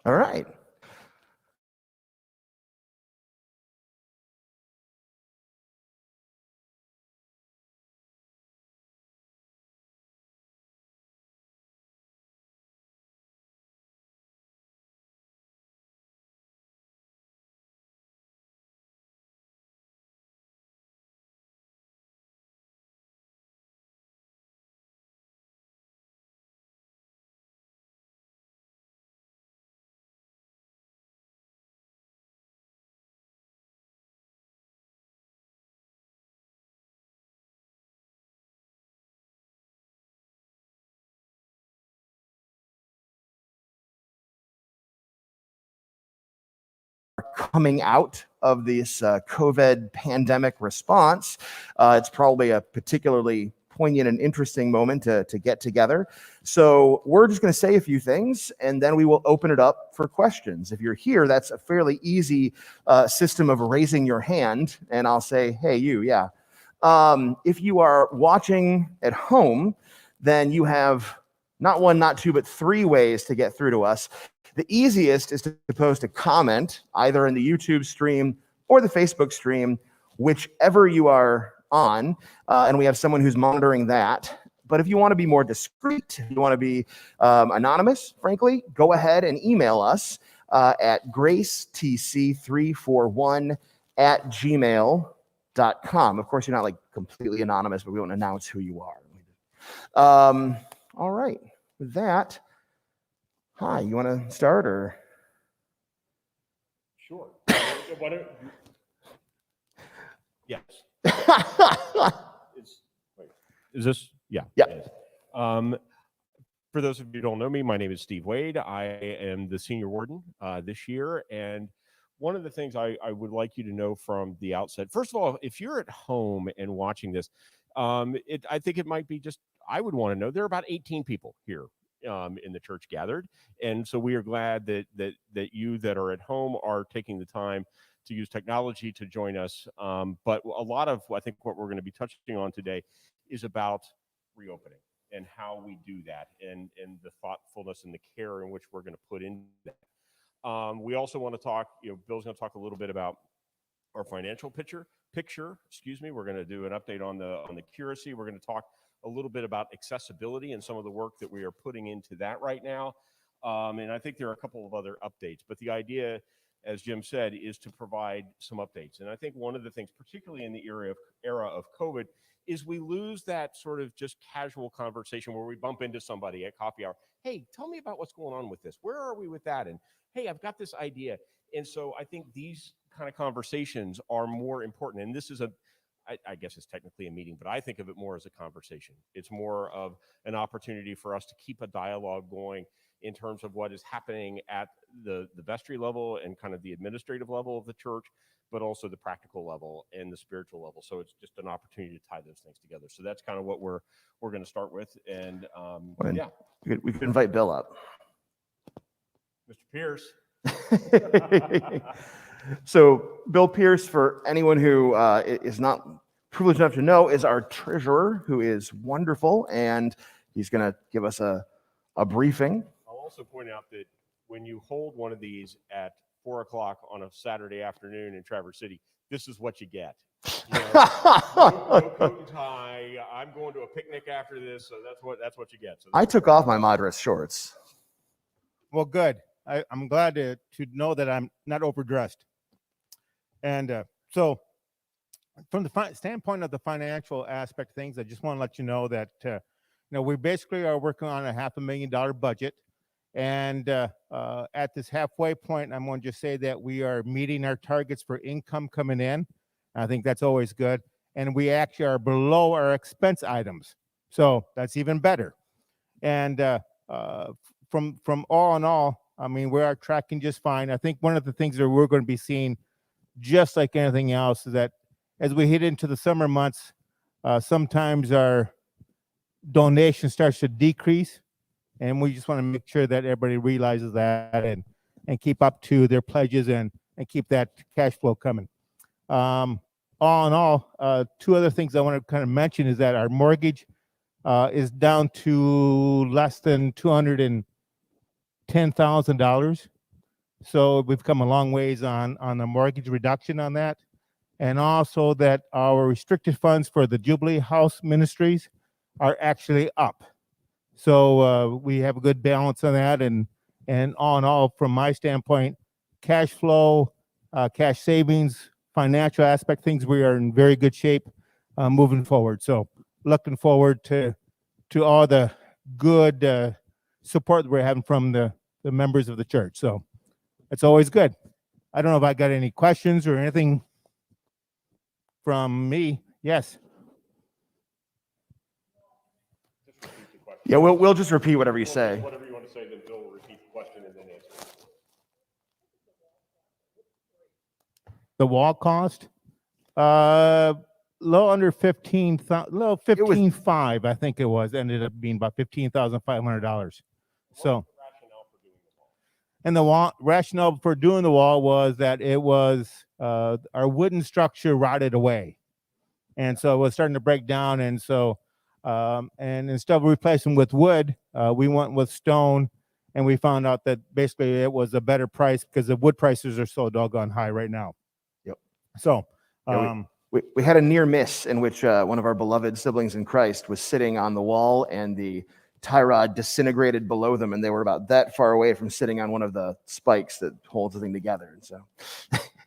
All right. Coming out of this COVID pandemic response, it's probably a particularly poignant and interesting moment to get together. So we're just going to say a few things, and then we will open it up for questions. If you're here, that's a fairly easy system of raising your hand, and I'll say, hey, you, yeah. If you are watching at home, then you have not one, not two, but three ways to get through to us. The easiest is to post a comment either in the YouTube stream or the Facebook stream, whichever you are on, and we have someone who's monitoring that. But if you want to be more discreet, if you want to be anonymous, frankly, go ahead and email us at gracetc341@gmail.com. Of course, you're not like completely anonymous, but we won't announce who you are. All right, with that, hi, you want to start or? Sure. Yes. Is this? Yeah. Yeah. For those of you who don't know me, my name is Steve Wade. I am the senior warden this year. And one of the things I would like you to know from the outset, first of all, if you're at home and watching this, I think it might be just, I would want to know, there are about 18 people here in the church gathered. And so we are glad that you that are at home are taking the time to use technology to join us. But a lot of, I think what we're going to be touching on today is about reopening and how we do that and the thoughtfulness and the care in which we're going to put into that. We also want to talk, Bill's going to talk a little bit about our financial picture. We're going to do an update on the curacy. We're going to talk a little bit about accessibility and some of the work that we are putting into that right now. And I think there are a couple of other updates, but the idea, as Jim said, is to provide some updates. And I think one of the things, particularly in the era of COVID, is we lose that sort of just casual conversation where we bump into somebody at coffee hour. Hey, tell me about what's going on with this. Where are we with that? And hey, I've got this idea. And so I think these kind of conversations are more important. And this is I guess it's technically a meeting, but I think of it more as a conversation. It's more of an opportunity for us to keep a dialogue going in terms of what is happening at the vestry level and kind of the administrative level of the church, but also the practical level and the spiritual level. So it's just an opportunity to tie those things together. So that's kind of what we're going to start with. And yeah, we could invite Bill up. Mr. Pierce. So Bill Pierce, for anyone who is not privileged enough to know, is our treasurer, who is wonderful, and he's going to give us a briefing. I'll also point out that when you hold one of these at 4 o'clock on a Saturday afternoon in Traverse City, this is what you get. No coat and tie. I'm going to a picnic after this, so that's what you get. So I took off my Madras shorts. Well, good. I'm glad to know that I'm not overdressed. And so from the standpoint of the financial aspect of things, I just want to let you know that, we basically are working on a $500,000 budget. And at this halfway point, I'm going to just say that we are meeting our targets for income coming in. I think that's always good. And we actually are below our expense items. So that's even better. And from all in all, I mean, we are tracking just fine. I think one of the things that we're going to be seeing, just like anything else, is that as we hit into the summer months, sometimes our donation starts to decrease. And we just want to make sure that everybody realizes that and keep up to their pledges and keep that cash flow coming. All in all, two other things I want to kind of mention is that our mortgage is down to less than $210,000. So we've come a long ways on the mortgage reduction on that. And also that our restricted funds for the Jubilee House Ministries are actually up. So we have a good balance on that. And all in all, from my standpoint, cash flow, cash savings, financial aspect, things, we are in very good shape moving forward. So looking forward to all the good support that we're having from the members of the church. So it's always good. I don't know if I got any questions or anything from me. Yes. Yeah, we'll just repeat whatever you say. Whatever you want to say, then Bill will repeat the question and then answer. The wall cost, low under 15,000, low 15.5, I think it was. Ended up being about $15,500. So, and the rationale for doing the wall was that it was our wooden structure rotted away, and so it was starting to break down. And so, and instead of replacing with wood, we went with stone, and we found out that basically it was a better price because the wood prices are so doggone high right now. Yep. So, Yeah, we had a near miss in which one of our beloved siblings in Christ was sitting on the wall, and the tie rod disintegrated below them, and they were about that far away from sitting on one of the spikes that holds the thing together. And so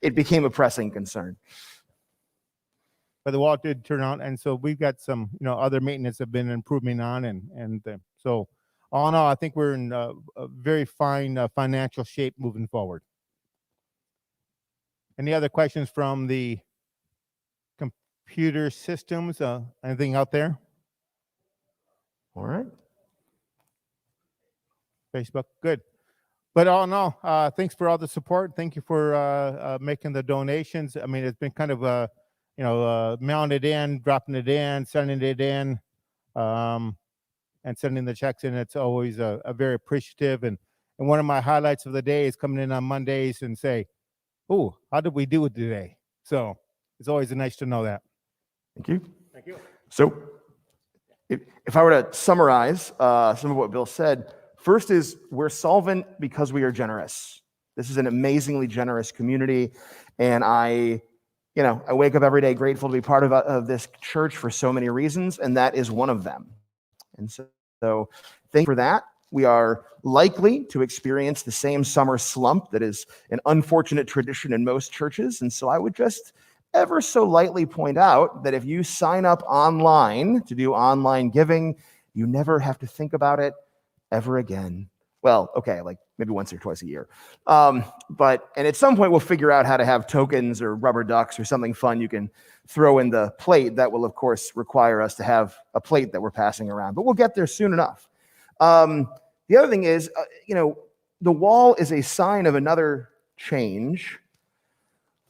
it became a pressing concern. But the wall did turn out, and so we've got some, other maintenance have been improving on, and so all in all, I think we're in a very fine financial shape moving forward. Any other questions from the computer systems? Anything out there? All right. Facebook, good. But all in all, thanks for all the support. Thank you for making the donations. I mean, it's been kind of mailing it in, dropping it in, sending it in, and sending the checks in. It's always a very appreciative. And one of my highlights of the day is coming in on Mondays and say, "Oh, how did we do it today?" So it's always nice to know that. Thank you. Thank you. So if I were to summarize some of what Bill said, first is we're solvent because we are generous. This is an amazingly generous community, and I wake up every day grateful to be part of this church for so many reasons, and that is one of them. And so thank you for that. We are likely to experience the same summer slump that is an unfortunate tradition in most churches. And so I would just ever so lightly point out that if you sign up online to do online giving, you never have to think about it ever again. Well, okay, like maybe once or twice a year. And at some point we'll figure out how to have tokens or rubber ducks or something fun you can throw in the plate. That will, of course, require us to have a plate that we're passing around, but we'll get there soon enough. The other thing is, the wall is a sign of another change,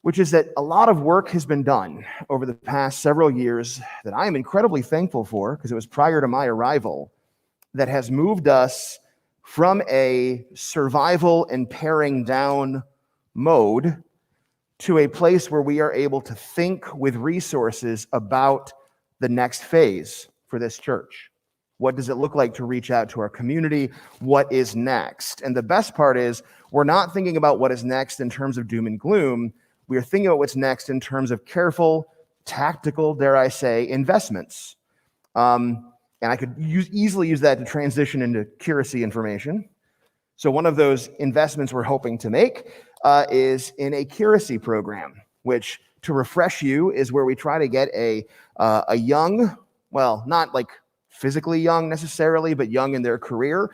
which is that a lot of work has been done over the past several years that I am incredibly thankful for, because it was prior to my arrival, that has moved us from a survival and paring down mode to a place where we are able to think with resources about the next phase for this church. What does it look like to reach out to our community? What is next? And the best part is we're not thinking about what is next in terms of doom and gloom. We are thinking about what's next in terms of careful, tactical, dare I say, investments. And I could easily use that to transition into curacy information. So one of those investments we're hoping to make is in a curacy program, which, to refresh you, is where we try to get a young, well, not like physically young necessarily, but young in their career,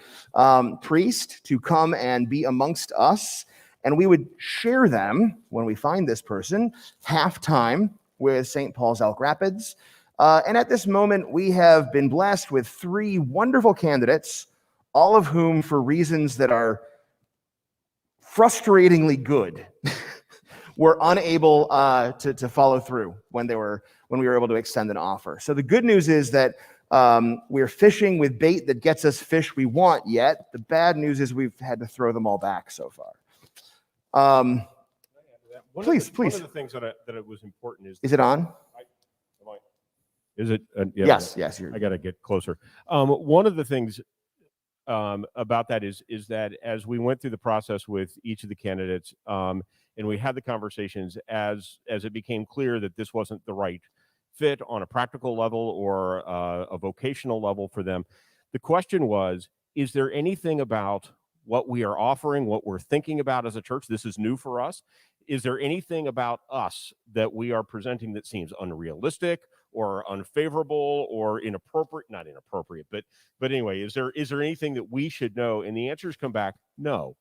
priest to come and be amongst us. And we would share them, when we find this person, half-time with St. Paul's Elk Rapids. And at this moment, we have been blessed with 3 wonderful candidates, all of whom, for reasons that are frustratingly good, were unable to follow through when we were able to extend an offer. So the good news is that we're fishing with bait that gets us fish we want yet. The bad news is we've had to throw them all back so far. Please. One of the things that it was important is it on? Is it? Yeah, Yes. I got to get closer. One of the things about that is that as we went through the process with each of the candidates, and we had the conversations, as it became clear that this wasn't the right fit on a practical level or a vocational level for them, the question was, is there anything about what we are offering, what we're thinking about as a church? This is new for us. Is there anything about us that we are presenting that seems unrealistic or unfavorable or inappropriate? Not inappropriate, but anyway, is there anything that we should know? And the answers come back, no.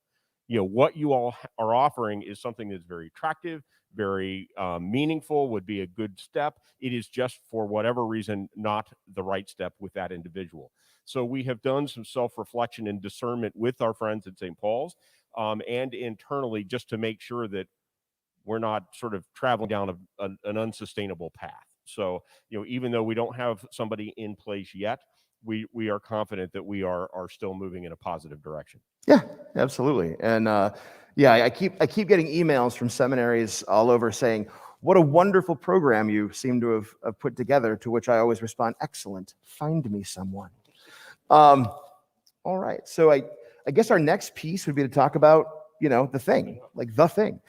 What you all are offering is something that's very attractive, very meaningful, would be a good step. It is just, for whatever reason, not the right step with that individual. So we have done some self-reflection and discernment with our friends at St. Paul's, and internally, just to make sure that we're not sort of traveling down an unsustainable path. So, even though we don't have somebody in place yet, we are confident that we are still moving in a positive direction. Yeah, absolutely. And I keep getting emails from seminaries all over saying, what a wonderful program you seem to have put together, to which I always respond, excellent, find me someone. All right, so I guess our next piece would be to talk about, the thing, like the thing.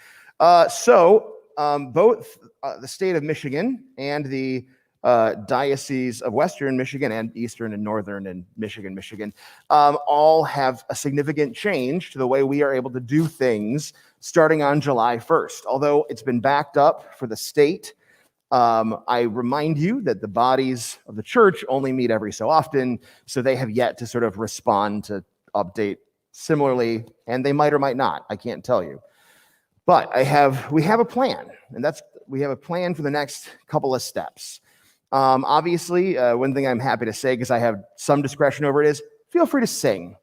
So both the state of Michigan and the Diocese of Western Michigan and Eastern and Northern and Michigan, all have a significant change to the way we are able to do things starting on July 1st. Although it's been backed up for the state, I remind you that the bodies of the church only meet every so often, so they have yet to sort of respond to update similarly, and they might or might not. I can't tell you. But we have a plan, and we have a plan for the next couple of steps. Obviously, one thing I'm happy to say, because I have some discretion over it, is feel free to sing,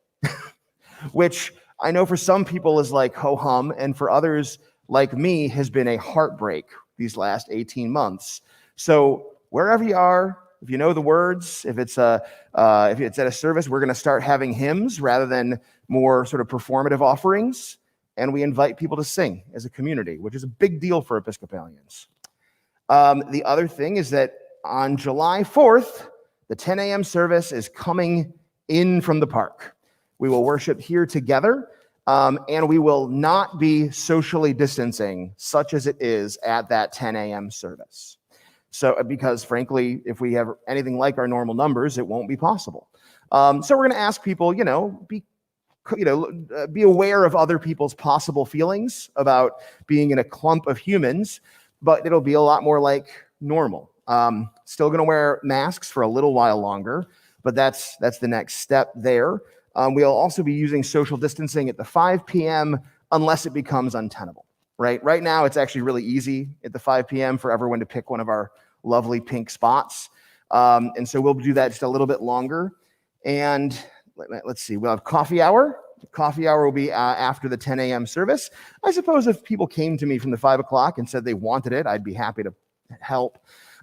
which I know for some people is like ho-hum, and for others like me has been a heartbreak these last 18 months. So wherever you are, if you know the words, if it's at a service, we're going to start having hymns rather than more sort of performative offerings, and we invite people to sing as a community, which is a big deal for Episcopalians. The other thing is that on July 4th, the 10 a.m. service is coming in from the park. We will worship here together, and we will not be socially distancing, such as it is at that 10 a.m. service. So, because frankly, if we have anything like our normal numbers, it won't be possible. So we're going to ask people, be aware of other people's possible feelings about being in a clump of humans, but it'll be a lot more like normal. Still going to wear masks for a little while longer, but that's the next step there. We'll also be using social distancing at the 5 p.m. unless it becomes untenable, right? Right now, it's actually really easy at the 5 p.m. for everyone to pick one of our lovely pink spots. And so we'll do that just a little bit longer. And let's see, we'll have coffee hour. Coffee hour will be after the 10 a.m. service. I suppose if people came to me from the 5 o'clock and said they wanted it, I'd be happy to help.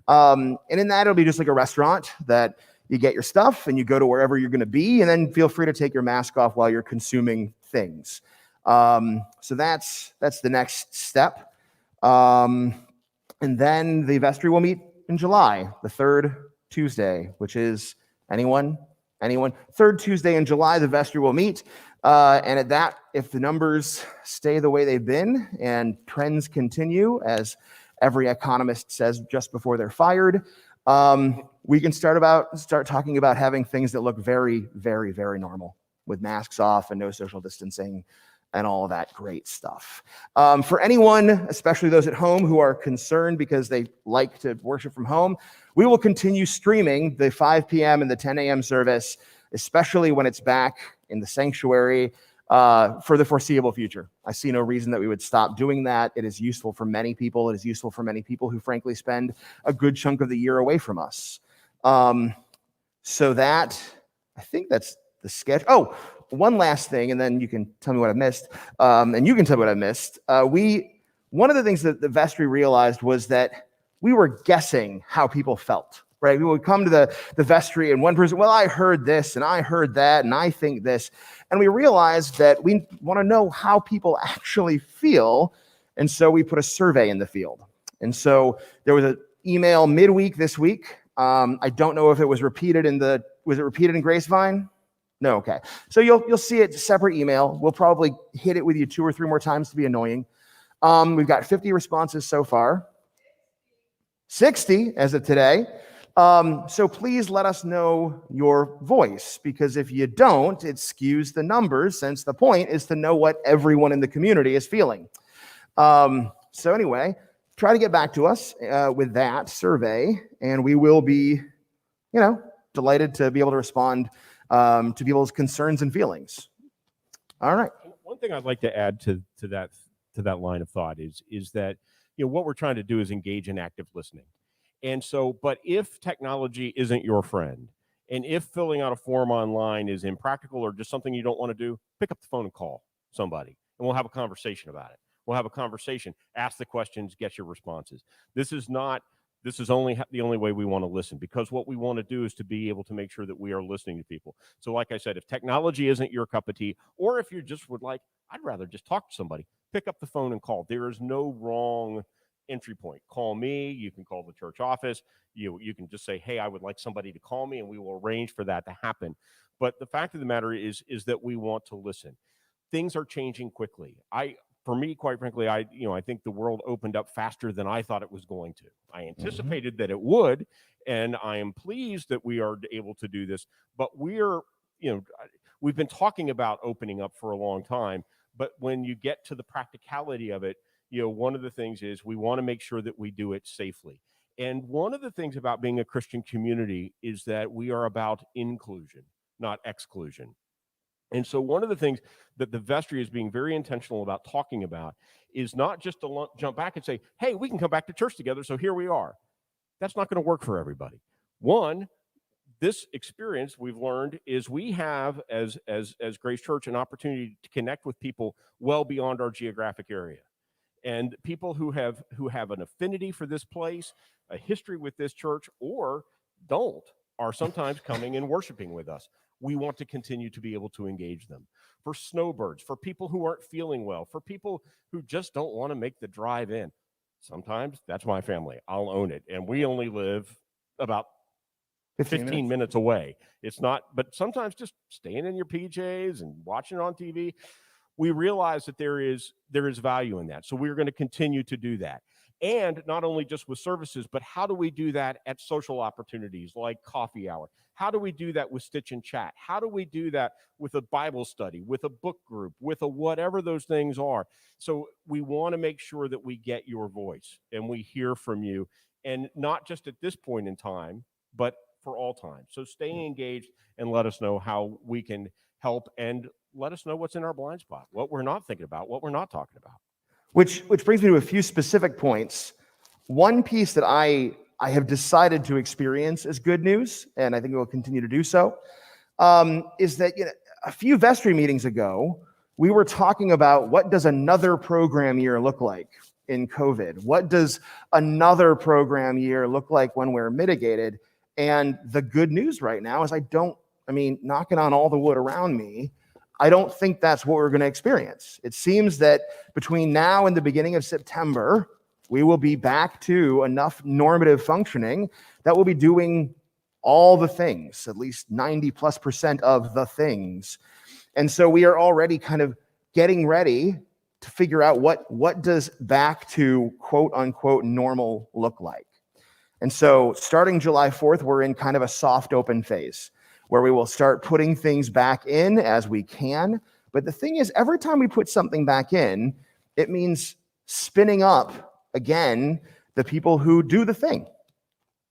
And in that, it'll be just like a restaurant that you get your stuff and you go to wherever you're going to be, and then feel free to take your mask off while you're consuming things. So that's the next step. And then the vestry will meet in July, the third Tuesday, which is anyone? Third Tuesday in July, the vestry will meet. And at that, if the numbers stay the way they've been and trends continue, as every economist says just before they're fired, we can start talking about having things that look very, very, very normal, with masks off and no social distancing and all of that great stuff. For anyone, especially those at home who are concerned because they like to worship from home, we will continue streaming the 5 p.m. and the 10 a.m. service, especially when it's back in the sanctuary, for the foreseeable future. I see no reason that we would stop doing that. It is useful for many people. It is useful for many people who frankly spend a good chunk of the year away from us. So that, I think that's the sketch. Oh, one last thing, and then you can tell me what I missed. And you can tell me what I missed. One of the things that the vestry realized was that we were guessing how people felt. Right? We would come to the vestry and one person, well, I heard this and I heard that and I think this. And we realized that we want to know how people actually feel. And so we put a survey in the field. And so there was an email midweek this week. I don't know if it was repeated was it repeated in Gracevine? No, okay. So you'll see it separate email. We'll probably hit it with you 2 or 3 more times to be annoying. We've got 50 responses so far. 60 as of today. So please let us know your voice, because if you don't, it skews the numbers, since the point is to know what everyone in the community is feeling. So anyway, try to get back to us with that survey, and we will be, delighted to be able to respond to people's concerns and feelings. All right. One thing I'd like to add to that line of thought is that what we're trying to do is engage in active listening. And so, but if technology isn't your friend, and if filling out a form online is impractical or just something you don't want to do, pick up the phone and call somebody, and we'll have a conversation about it. We'll have a conversation, ask the questions, get your responses. This is only the only way we want to listen, because what we want to do is to be able to make sure that we are listening to people. So like I said, if technology isn't your cup of tea, or if you just would like, I'd rather just talk to somebody, pick up the phone and call. There is no wrong entry point. Call me. You can call the church office. You can just say, hey, I would like somebody to call me, and we will arrange for that to happen. But the fact of the matter is that we want to listen. Things are changing quickly. For me, quite frankly, I think the world opened up faster than I thought it was going to. I anticipated that it would, and I am pleased that we are able to do this. But we've been talking about opening up for a long time. But when you get to the practicality of it, one of the things is we want to make sure that we do it safely. And one of the things about being a Christian community is that we are about inclusion, not exclusion. And so one of the things that the vestry is being very intentional about talking about is not just to jump back and say, hey, we can come back to church together, so here we are. That's not going to work for everybody. One, this experience we've learned is we have, as Grace Church, an opportunity to connect with people well beyond our geographic area. And people who have an affinity for this place, a history with this church, or don't, are sometimes coming and worshiping with us. We want to continue to be able to engage them. For snowbirds, for people who aren't feeling well, for people who just don't want to make the drive in. Sometimes that's my family. I'll own it. And we only live about 15 minutes away. It's not, but sometimes just staying in your PJs and watching it on TV, we realize that there is value in that. So we're going to continue to do that. And not only just with services, but how do we do that at social opportunities like coffee hour? How do we do that with Stitch and Chat? How do we do that with a Bible study, with a book group, with a whatever those things are? So we want to make sure that we get your voice and we hear from you, and not just at this point in time, but for all time. So stay engaged and let us know how we can help, and let us know what's in our blind spot, what we're not thinking about, what we're not talking about. Which brings me to a few specific points. One piece that I have decided to experience as good news, and I think we'll continue to do so, is that a few vestry meetings ago, we were talking about what does another program year look like in COVID? What does another program year look like when we're mitigated? And the good news right now is knocking on all the wood around me, I don't think that's what we're going to experience. It seems that between now and the beginning of September, we will be back to enough normative functioning that we'll be doing all the things, at least 90+% of the things. And so we are already kind of getting ready to figure out what does back to quote unquote normal look like. And so starting July 4th, we're in kind of a soft open phase, where we will start putting things back in as we can. But the thing is, every time we put something back in, it means spinning up, again, the people who do the thing.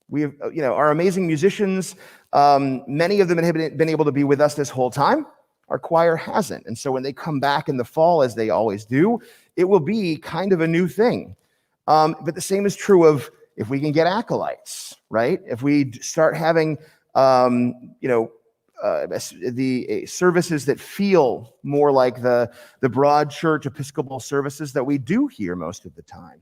We have, our amazing musicians, many of them have been able to be with us this whole time. Our choir hasn't. And so when they come back in the fall, as they always do, it will be kind of a new thing. But the same is true of if we can get acolytes, right? If we start having the services that feel more like the broad church Episcopal services that we do here most of the time.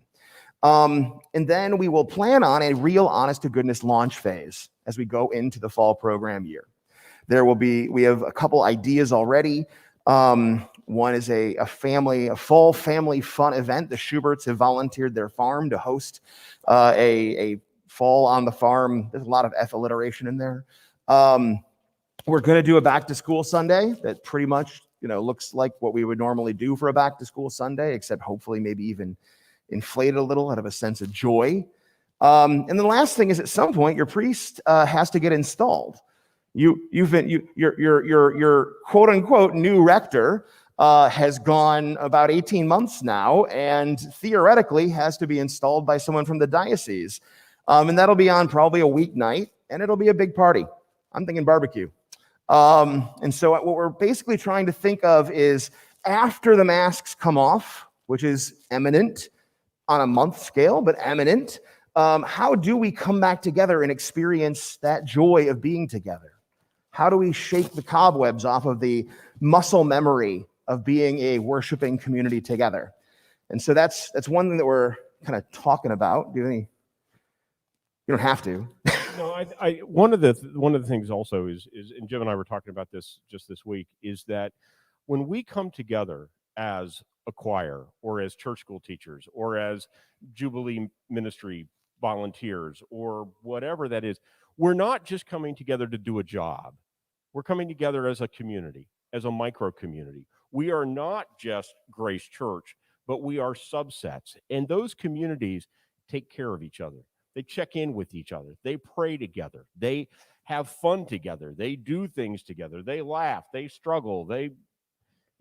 And then we will plan on a real honest to goodness launch phase as we go into the fall program year. We have a couple ideas already. One is a fall family fun event. The Schuberts have volunteered their farm to host a fall on the farm. There's a lot of F alliteration in there. We're going to do a back to school Sunday that pretty much, looks like what we would normally do for a back to school Sunday, except hopefully maybe even inflated a little out of a sense of joy. And the last thing is, at some point, your priest has to get installed. Your quote unquote new rector has gone about 18 months now, and theoretically has to be installed by someone from the diocese. And that'll be on probably a weeknight, and it'll be a big party. I'm thinking barbecue. And so what we're basically trying to think of is, after the masks come off, which is imminent on a month scale, but imminent, how do we come back together and experience that joy of being together? How do we shake the cobwebs off of the muscle memory of being a worshiping community together? And so that's one thing that we're kind of talking about. You don't have to. No, I one of the things also is, and Jim and I were talking about this just this week, is that when we come together as a choir, or as church school teachers, or as Jubilee ministry volunteers, or whatever that is, we're not just coming together to do a job. We're coming together as a community, as a micro community. We are not just Grace Church, but we are subsets. And those communities take care of each other. They check in with each other. They pray together. They have fun together. They do things together. They laugh. They struggle. They,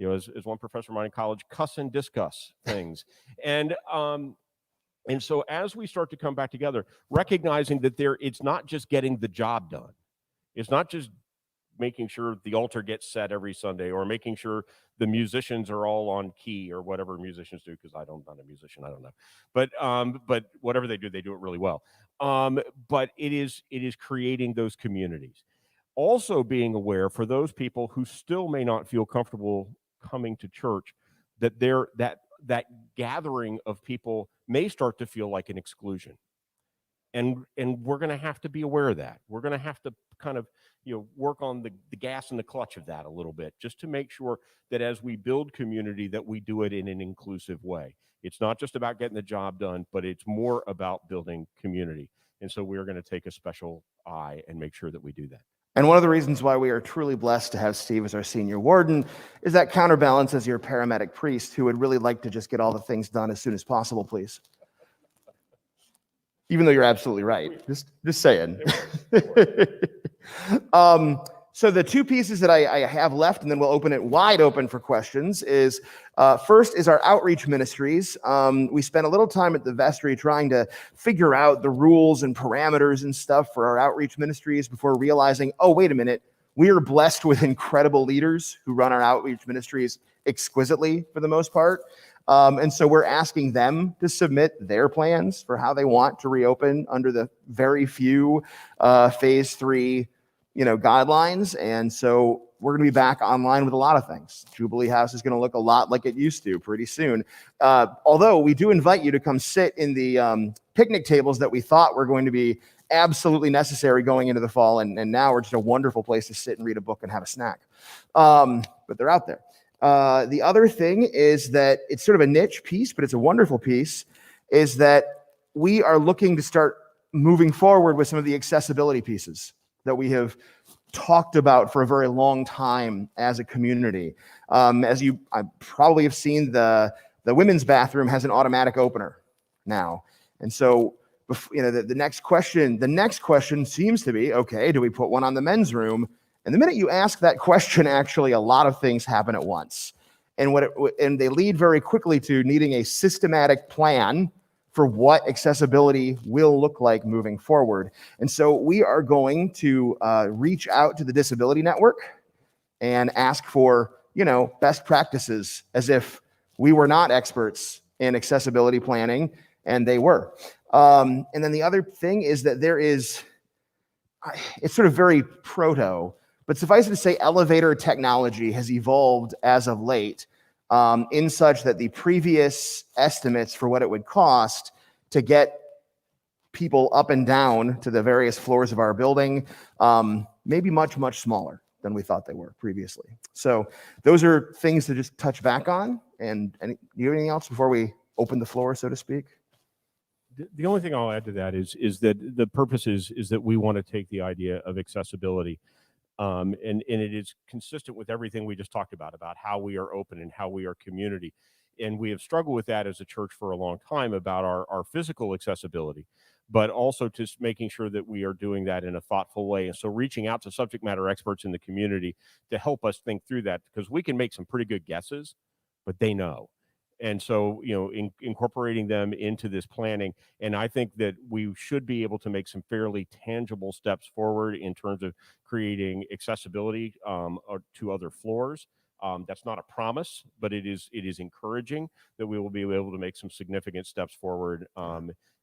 as one professor of mine in college, cuss and discuss things. And so as we start to come back together, recognizing that it's not just getting the job done. It's not just making sure the altar gets set every Sunday, or making sure the musicians are all on key, or whatever musicians do, because I'm not a musician, I don't know. But whatever they do it really well. But it is creating those communities. Also being aware, for those people who still may not feel comfortable coming to church, that that gathering of people may start to feel like an exclusion. And we're going to have to be aware of that. We're going to have to kind of work on the gas and the clutch of that a little bit, just to make sure that as we build community, that we do it in an inclusive way. It's not just about getting the job done, but it's more about building community. And so we're going to take a special eye and make sure that we do that. And one of the reasons why we are truly blessed to have Steve as our senior warden is that counterbalances your paramedic priest, who would really like to just get all the things done as soon as possible, please. Even though you're absolutely right. Just saying. So the two pieces that I have left, and then we'll open it wide open for questions, is first is our outreach ministries. We spent a little time at the vestry trying to figure out the rules and parameters and stuff for our outreach ministries before realizing, oh, wait a minute, we are blessed with incredible leaders who run our outreach ministries exquisitely for the most part. And so we're asking them to submit their plans for how they want to reopen under the very few phase 3 guidelines. And so we're going to be back online with a lot of things. Jubilee House is going to look a lot like it used to pretty soon. Although we do invite you to come sit in the picnic tables that we thought were going to be absolutely necessary going into the fall. And now we're just a wonderful place to sit and read a book and have a snack. But they're out there. The other thing is that it's sort of a niche piece, but it's a wonderful piece, is that we are looking to start moving forward with some of the accessibility pieces that we have talked about for a very long time as a community. As I probably have seen, the women's bathroom has an automatic opener now. And so, the next question seems to be, okay, do we put one on the men's room? And the minute you ask that question, actually, a lot of things happen at once. And they lead very quickly to needing a systematic plan for what accessibility will look like moving forward. And so we are going to reach out to the Disability Network and ask for, best practices, as if we were not experts in accessibility planning, and they were. And then the other thing is that it's sort of very proto, but suffice it to say, elevator technology has evolved as of late, in such that the previous estimates for what it would cost to get people up and down to the various floors of our building may be much, much smaller than we thought they were previously. So those are things to just touch back on. And do you have anything else before we open the floor, so to speak? The only thing I'll add to that is that the purpose is that we want to take the idea of accessibility And it is consistent with everything we just talked about how we are open and how we are community. And we have struggled with that as a church for a long time about our physical accessibility, but also just making sure that we are doing that in a thoughtful way. And so reaching out to subject matter experts in the community to help us think through that, because we can make some pretty good guesses, but they know. And so, incorporating them into this planning. And I think that we should be able to make some fairly tangible steps forward in terms of creating accessibility to other floors. That's not a promise, but it is encouraging that we will be able to make some significant steps forward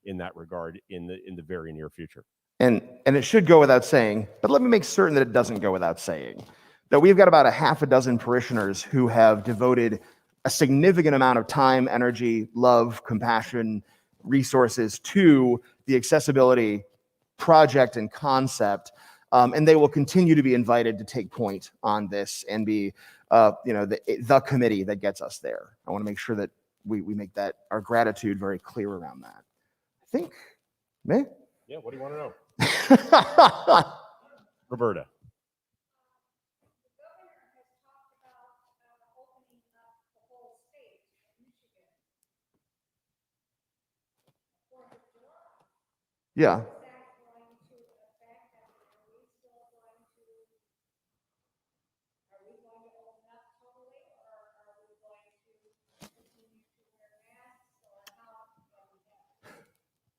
in that regard in the very near future. And it should go without saying, but let me make certain that it doesn't go without saying, that we've got about a half a dozen parishioners who have devoted a significant amount of time, energy, love, compassion, resources to the accessibility project and concept. And they will continue to be invited to take point on this and be, the committee that gets us there. I want to make sure that we make that our gratitude very clear around that. I think, me? Yeah, what do you want to know? Roberta. Yeah.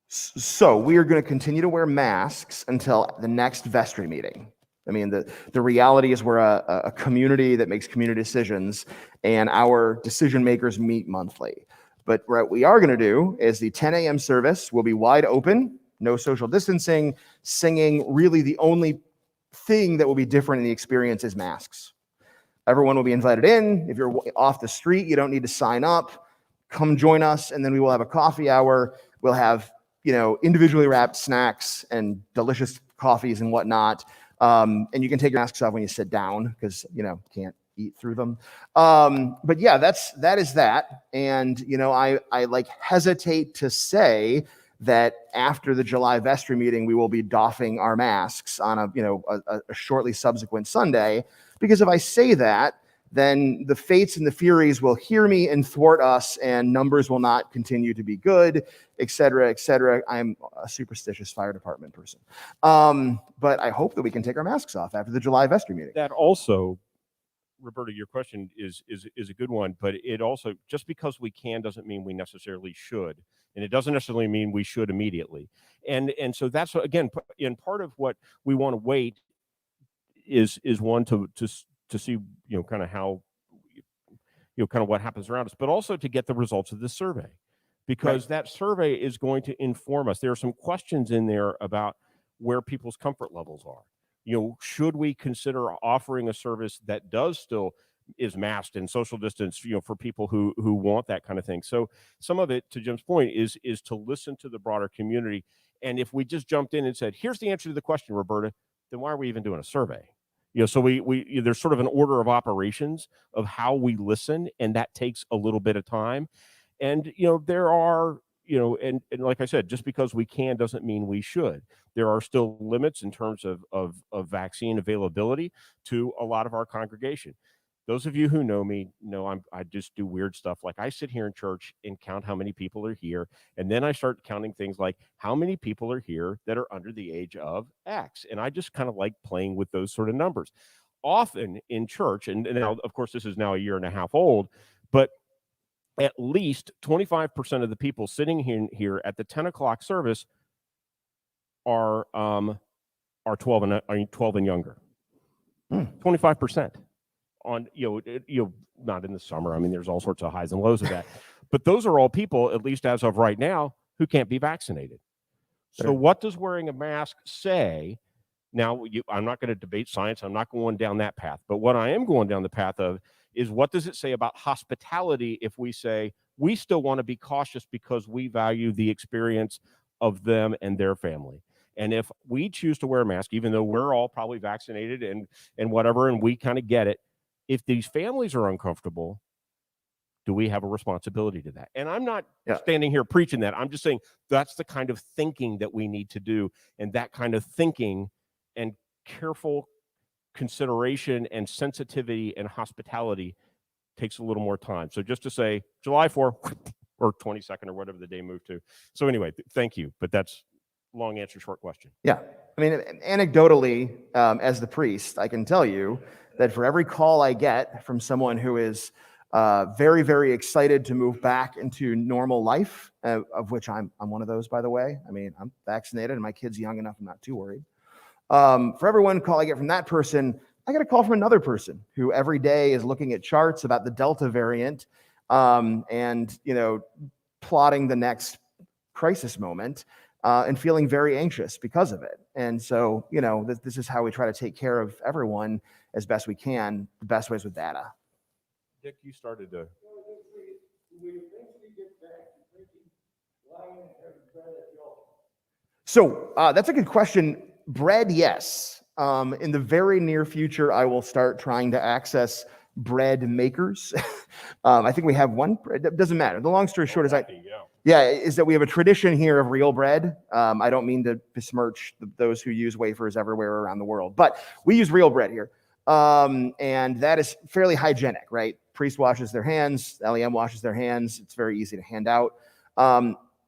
So we are going to continue to wear masks until the next vestry meeting. I mean, the reality is we're a community that makes community decisions, and our decision makers meet monthly. But what we are going to do is the 10 a.m. service will be wide open, no social distancing, singing. Really, the only thing that will be different in the experience is masks. Everyone will be invited in. If you're off the street, you don't need to sign up. Come join us, and then we will have a coffee hour. We'll have individually wrapped snacks and delicious coffees and whatnot. And you can take your masks off when you sit down because, can't eat through them. But yeah, that is that. And, I hesitate to say that after the July vestry meeting, we will be doffing our masks on a shortly subsequent Sunday, because if I say that, then the fates and the furies will hear me and thwart us, and numbers will not continue to be good, et cetera, et cetera. I'm a superstitious fire department person. But I hope that we can take our masks off after the July vestry meeting. That also, Roberta, your question is a good one, but it also, just because we can doesn't mean we necessarily should. And it doesn't necessarily mean we should immediately. And so that's, again, in part of what we want to wait is one to see, kind of how, kind of what happens around us, but also to get the results of this survey, because that survey is going to inform us. There are some questions in there about where people's comfort levels are. Should we consider offering a service that is masked and social distance, for people who want that kind of thing. So some of it, to Jim's point, is to listen to the broader community. And if we just jumped in and said, here's the answer to the question, Roberta, then why are we even doing a survey? So we there's sort of an order of operations of how we listen, and that takes a little bit of time. And, there are, and like I said, just because we can doesn't mean we should. There are still limits in terms of vaccine availability to a lot of our congregation. Those of you who know me know I just do weird stuff. Like, I sit here in church and count how many people are here. And then I start counting things like how many people are here that are under the age of X. And I just kind of like playing with those sort of numbers. Often in church, and now, of course, this is now a year and a half old, but at least 25% of the people sitting here at the 10 o'clock service are 12 and younger. 25%. On not in the summer. I mean, there's all sorts of highs and lows of that, but those are all people, at least as of right now, who can't be vaccinated. So what does wearing a mask say? Now, I'm not going to debate science. I'm not going down that path. But what I am going down the path of is, what does it say about hospitality if we say we still want to be cautious because we value the experience of them and their family? And if we choose to wear a mask, even though we're all probably vaccinated and whatever, and we kind of get it, if these families are uncomfortable, do we have a responsibility to that? And I'm not standing here preaching that. I'm just saying that's the kind of thinking that we need to do. And that kind of thinking and careful consideration and sensitivity and hospitality takes a little more time. So just to say July 4th or 22nd or whatever the day moved to. So anyway, thank you. But that's long answer, short question. Yeah. I mean, anecdotally, as the priest, I can tell you that for every call I get from someone who is very, very excited to move back into normal life, of which I'm one of those, by the way. I mean, I'm vaccinated and my kid's young enough, I'm not too worried. For every one call I get from that person, I get a call from another person who every day is looking at charts about the Delta variant and, plotting the next crisis moment and feeling very anxious because of it. And so, this is how we try to take care of everyone as best we can, the best ways with data. Dick, you started to. So that's a good question. Bread, yes. In the very near future, I will start trying to access bread makers. I think we have one. It doesn't matter. The long story short is is that we have a tradition here of real bread. I don't mean to besmirch those who use wafers everywhere around the world, but we use real bread here. And that is fairly hygienic, right? Priest washes their hands, LEM washes their hands. It's very easy to hand out.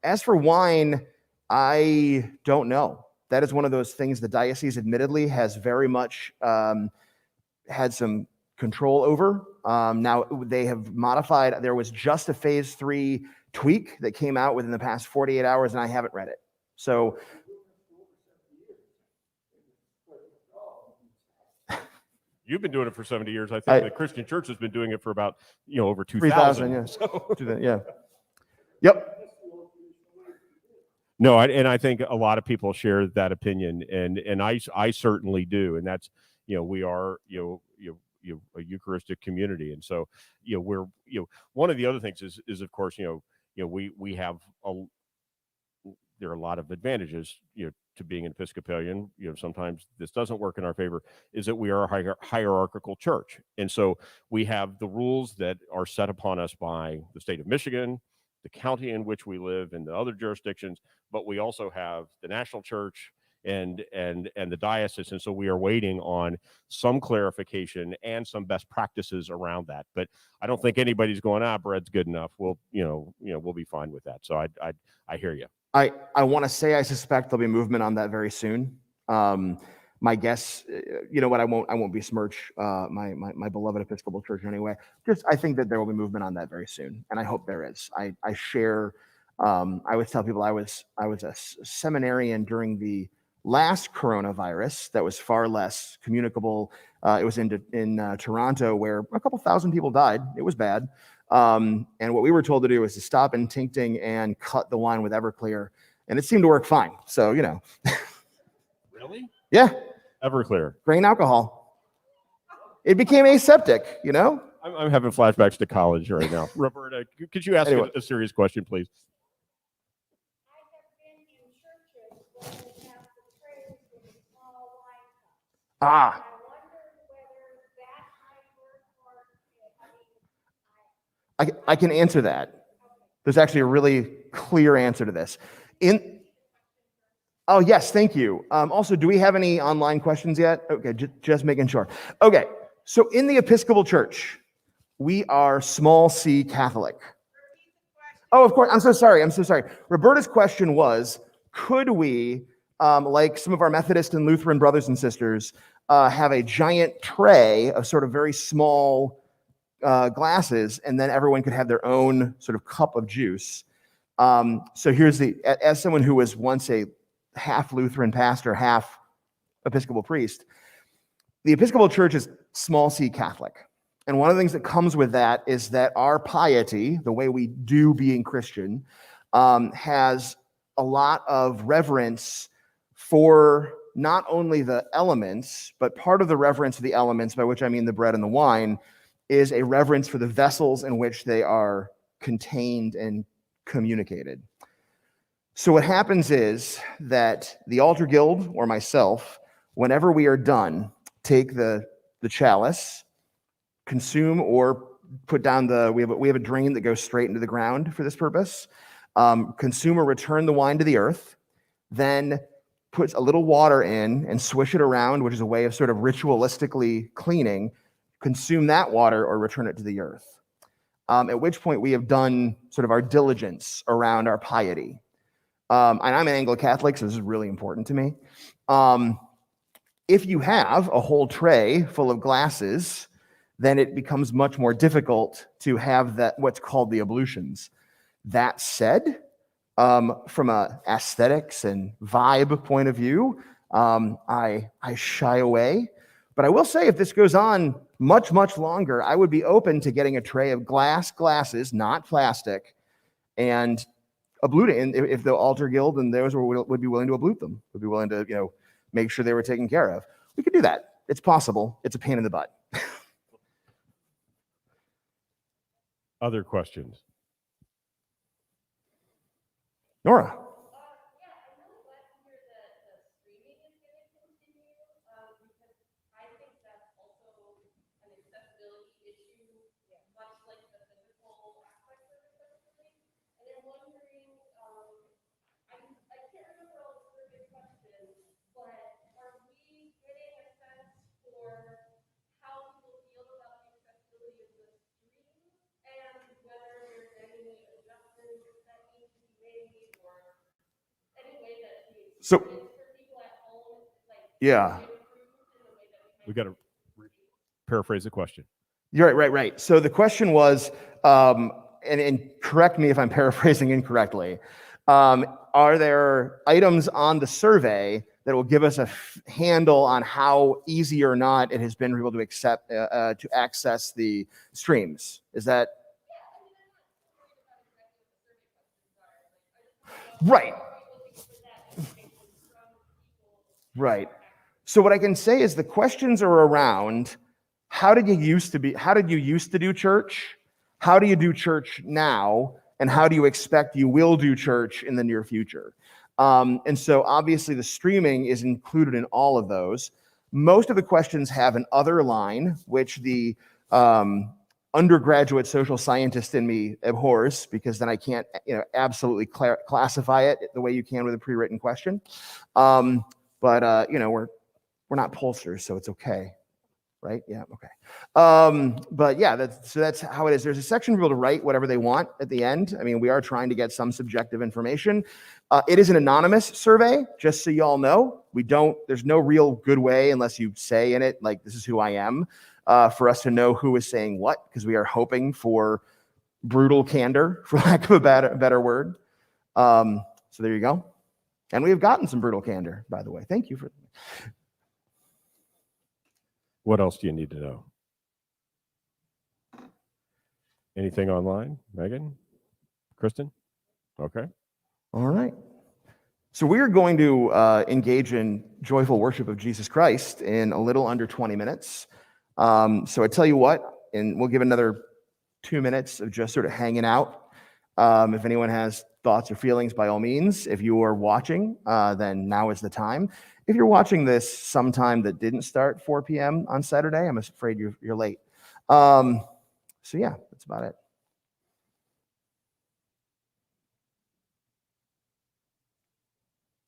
As for wine, I don't know. That is one of those things the diocese admittedly has very much had some control over. Now they have modified. There was just a phase 3 tweak that came out within the past 48 hours, and I haven't read it. So you've been doing it for 70 years. I think the Christian Church has been doing it for about, over 3,000. Yeah. So. Yeah. Yep. No, I think a lot of people share that opinion, and I certainly do, and that's we are a Eucharistic community, and so we're one of the other things is of course we have there are a lot of advantages to being an Episcopalian. Sometimes this doesn't work in our favor, is that we are a hierarchical church, and so we have the rules that are set upon us by the state of Michigan, the county in which we live, and the other jurisdictions, but we also have the national church and the diocese, and so we are waiting on some clarification and some best practices around that. But I don't think anybody's going, bread's good enough. We'll we'll be fine with that. So I hear you. I want to say I suspect there'll be movement on that very soon. My guess, what I won't besmirch my beloved Episcopal Church anyway. I think that there will be movement on that very soon, and I hope there is. I share. I always tell people I was a seminarian during the last coronavirus that was far less communicable. It was in Toronto, where a couple thousand people died. It was bad. And what we were told to do was to stop intincting and cut the wine with Everclear, and it seemed to work fine. So Really? Yeah. Everclear. Grain alcohol. It became aseptic, I'm having flashbacks to college right now. Roberta, could you ask a serious question, please? I have been in churches where they have the trays with a small wine cup. Ah. I wondered whether that might work, or I can answer that. There's actually a really clear answer to this. Oh, yes, thank you. Also, do we have any online questions yet? Okay, just making sure. Okay, so in the Episcopal Church, we are small c Catholic. Oh, of course. I'm so sorry. Roberta's question was, could we, like some of our Methodist and Lutheran brothers and sisters, have a giant tray of sort of very small glasses, and then everyone could have their own sort of cup of juice. So here's as someone who was once a half Lutheran pastor, half Episcopal priest, the Episcopal Church is small c Catholic. And one of the things that comes with that is that our piety, the way we do being Christian, has a lot of reverence for not only the elements, but part of the reverence of the elements, by which I mean the bread and the wine, is a reverence for the vessels in which they are contained and communicated. So what happens is that the altar guild or myself, whenever we are done, take the chalice, consume or put down we have a drain that goes straight into the ground for this purpose, consume or return the wine to the earth, then put a little water in and swish it around, which is a way of sort of ritualistically cleaning, consume that water or return it to the earth. At which point we have done sort of our diligence around our piety. And I'm an Anglo-Catholic, so this is really important to me. If you have a whole tray full of glasses, then it becomes much more difficult to have that what's called the ablutions. That said, from a aesthetics and vibe point of view, I shy away. But I will say, if this goes on much, much longer, I would be open to getting a tray of glasses, not plastic, and ablute it. And if the altar guild and those would be willing to ablute them, would be willing to, make sure they were taken care of, we could do that. It's possible. It's a pain in the butt. Other questions? Nora. Yeah, I'm really glad to hear that the streaming is going to continue, because I think that's also an accessibility issue, much like the physical aspect of accessibility. And I'm wondering, I can't remember all the survey questions, but are we getting a sense for how people feel about the accessibility of the stream and whether there's any adjustments that need to be made or any way that the So- experience for people at home, like, Yeah. can improve in the way that we We got to paraphrase the question. You're right. So the question was, and correct me if I'm paraphrasing incorrectly, are there items on the survey that will give us a handle on how easy or not it has been for people to accept to access the streams? Is that right? Right. So what I can say is the questions are around how did you used to do church? How do you do church now? And how do you expect you will do church in the near future? And so obviously the streaming is included in all of those. Most of the questions have an other line, which the undergraduate social scientist in me abhors, because then I can't absolutely classify it the way you can with a pre-written question. But we're not pollsters, so it's okay. Right? Yeah. Okay. But yeah, that's how it is. There's a section for people to write whatever they want at the end. I mean, we are trying to get some subjective information. It is an anonymous survey, just so y'all know. There's no real good way, unless you say in it, like, this is who I am, for us to know who is saying what, because we are hoping for brutal candor, for lack of a better word. So there you go. And we have gotten some brutal candor, by the way. Thank you for. What else do you need to know? Anything online? Megan? Kristen? Okay. All right. So we are going to engage in joyful worship of Jesus Christ in a little under 20 minutes. So I tell you what, and we'll give another 2 minutes of just sort of hanging out. If anyone has thoughts or feelings, by all means. If you are watching, then now is the time. If you're watching this sometime that didn't start 4 p.m. on Saturday, I'm afraid you're late. So yeah, that's about it.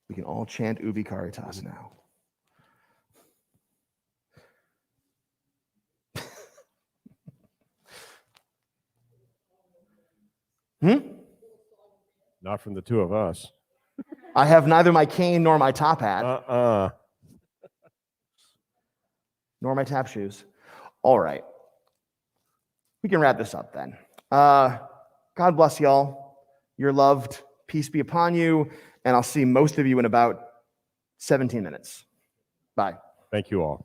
We can all chant Ubi Caritas now. Not from the two of us. I have neither my cane nor my top hat, nor my tap shoes. All right. We can wrap this up then. God bless y'all. You're loved. Peace be upon you. And I'll see most of you in about 17 minutes. Bye. Thank you all.